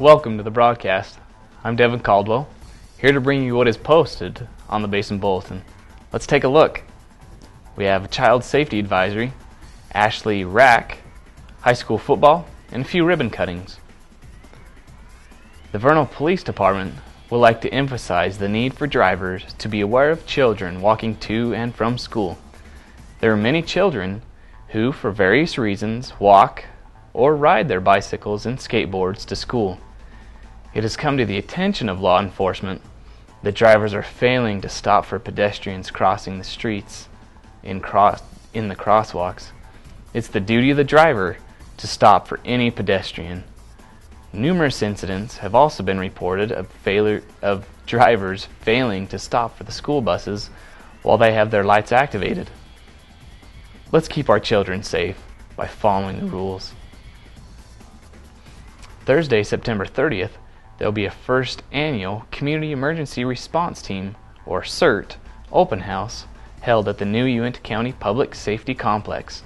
Welcome to the broadcast. I'm Devin Caldwell, here to bring you what is posted on the Basin Bulletin. Let's take a look. We have a child safety advisory, Ashley rack, high school football, and a few ribbon cuttings. The Vernal Police Department would like to emphasize the need for drivers to be aware of children walking to and from school. There are many children who, for various reasons, walk or ride their bicycles and skateboards to school. It has come to the attention of law enforcement that drivers are failing to stop for pedestrians crossing the streets in the crosswalks. It's the duty of the driver to stop for any pedestrian. Numerous incidents have also been reported of drivers failing to stop for the school buses while they have their lights activated. Let's keep our children safe by following the rules. Thursday, September 30th, there will be a first annual Community Emergency Response Team, or CERT, open house held at the new Uinta County Public Safety Complex.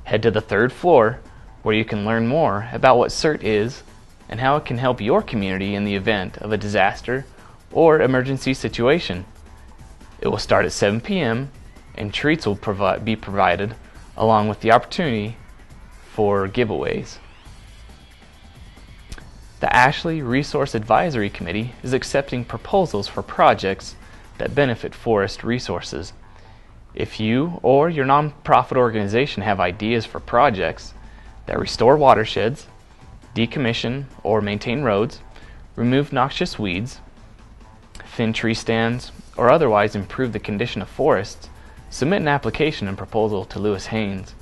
Head to the third floor where you can learn more about what CERT is and how it can help your community in the event of a disaster or emergency situation. It will start at 7 p.m. and treats will be provided along with the opportunity for giveaways. The Ashley Resource Advisory Committee is accepting proposals for projects that benefit forest resources. If you or your nonprofit organization have ideas for projects that restore watersheds, decommission or maintain roads, remove noxious weeds, thin tree stands, or otherwise improve the condition of forests, submit an application and proposal to Lewis Haynes.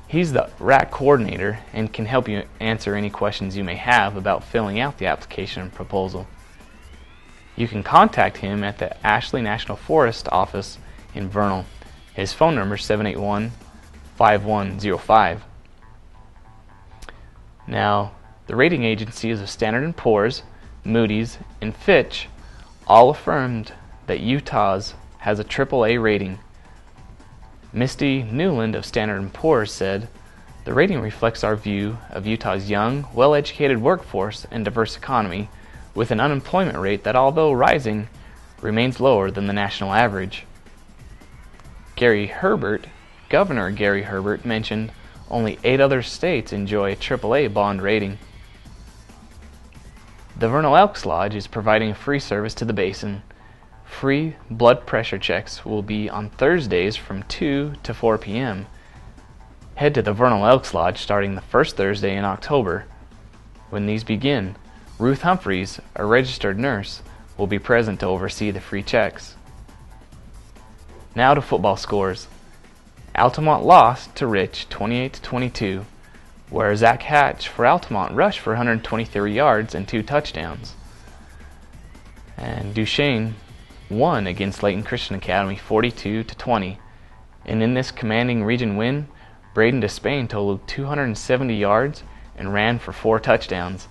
He's the RAC coordinator and can help you answer any questions you may have about filling out the application and proposal. You can contact him at the Ashley National Forest office in Vernal. His phone number is 781-5105. Now, the rating agencies of Standard & Poor's, Moody's, and Fitch all affirmed that Utah's has a AAA rating. Misty Newland of Standard & Poor's said, "The rating reflects our view of Utah's young, well-educated workforce and diverse economy, with an unemployment rate that, although rising, remains lower than the national average." Governor Gary Herbert mentioned only 8 other states enjoy a AAA bond rating. The Vernal Elks Lodge is providing a free service to the basin. Free blood pressure checks will be on Thursdays from 2 to 4 p.m. Head to the Vernal Elks Lodge starting the first Thursday in October. When these begin, Ruth Humphreys, a registered nurse, will be present to oversee the free checks. Now to football scores. Altamont lost to Rich 28-22, where Zach Hatch for Altamont rushed for 123 yards and 2 touchdowns. And Duchesne won against Layton Christian Academy 42-20. And in this commanding region win, Braden Despain totaled 270 yards and ran for 4 touchdowns,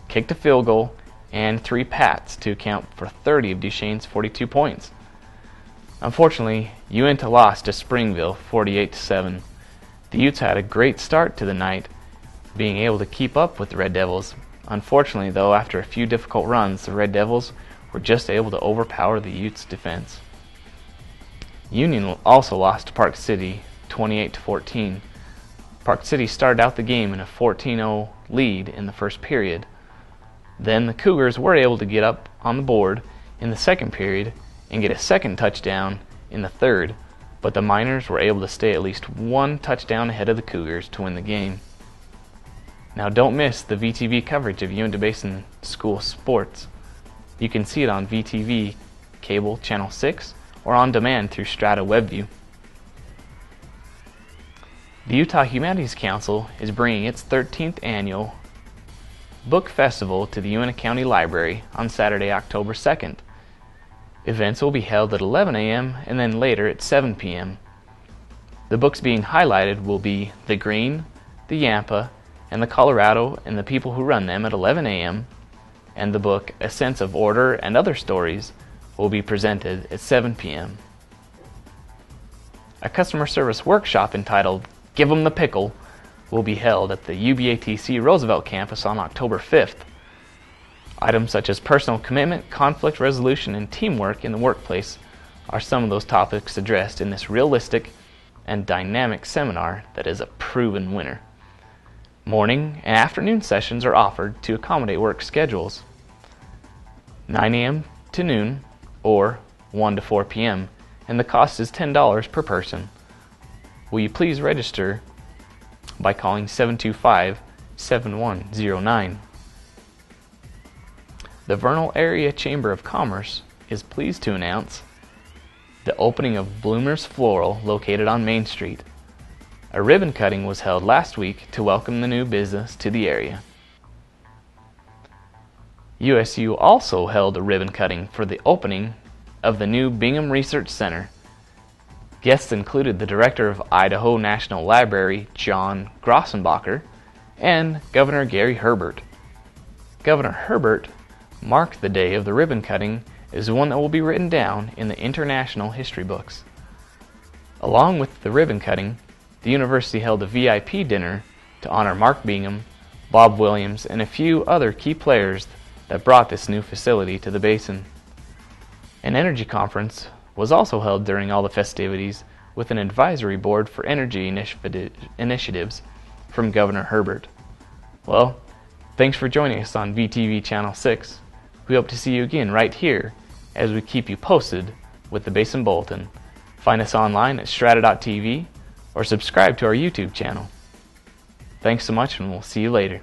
kicked a field goal, and 3 pats to account for 30 of Duchesne's 42 points. Unfortunately, Uinta lost to Springville 48-7. The Utes had a great start to the night, being able to keep up with the Red Devils. Unfortunately, though, after a few difficult runs, the Red Devils were just able to overpower the Utes' defense. Union also lost to Park City 28-14. Park City started out the game in a 14-0 lead in the first period. Then the Cougars were able to get up on the board in the second period and get a second touchdown in the third, but the Miners were able to stay at least 1 touchdown ahead of the Cougars to win the game. Now don't miss the VTV coverage of Uinta Basin School Sports. You can see it on VTV Cable Channel 6 or on demand through Strata WebView. The Utah Humanities Council is bringing its 13th annual Book Festival to the Uinta County Library on Saturday, October 2nd. Events will be held at 11 a.m. and then later at 7 p.m. The books being highlighted will be The Green, The Yampa, and The Colorado and the People Who Run Them at 11 a.m., and the book A Sense of Order and Other Stories will be presented at 7 p.m. A customer service workshop entitled Give 'em the Pickle will be held at the UBATC Roosevelt campus on October 5th. Items such as personal commitment, conflict resolution, and teamwork in the workplace are some of those topics addressed in this realistic and dynamic seminar that is a proven winner. Morning and afternoon sessions are offered to accommodate work schedules. 9 a.m. to noon or 1 to 4 p.m. and the cost is $10 per person. Will you please register by calling 725-7109. The Vernal Area Chamber of Commerce is pleased to announce the opening of Bloomer's Floral located on Main Street. A ribbon cutting was held last week to welcome the new business to the area. USU also held a ribbon cutting for the opening of the new Bingham Research Center. Guests included the director of Idaho National Library, John Grossenbacher, and Governor Gary Herbert. Governor Herbert marked the day of the ribbon cutting as one that will be written down in the international history books. Along with the ribbon cutting, the university held a VIP dinner to honor Mark Bingham, Bob Williams, and a few other key players that brought this new facility to the basin. An energy conference was also held during all the festivities with an advisory board for energy initiatives from Governor Herbert. Well, thanks for joining us on VTV Channel 6. We hope to see you again right here as we keep you posted with the Basin Bulletin. Find us online at strata.tv or subscribe to our YouTube channel. Thanks so much and we'll see you later.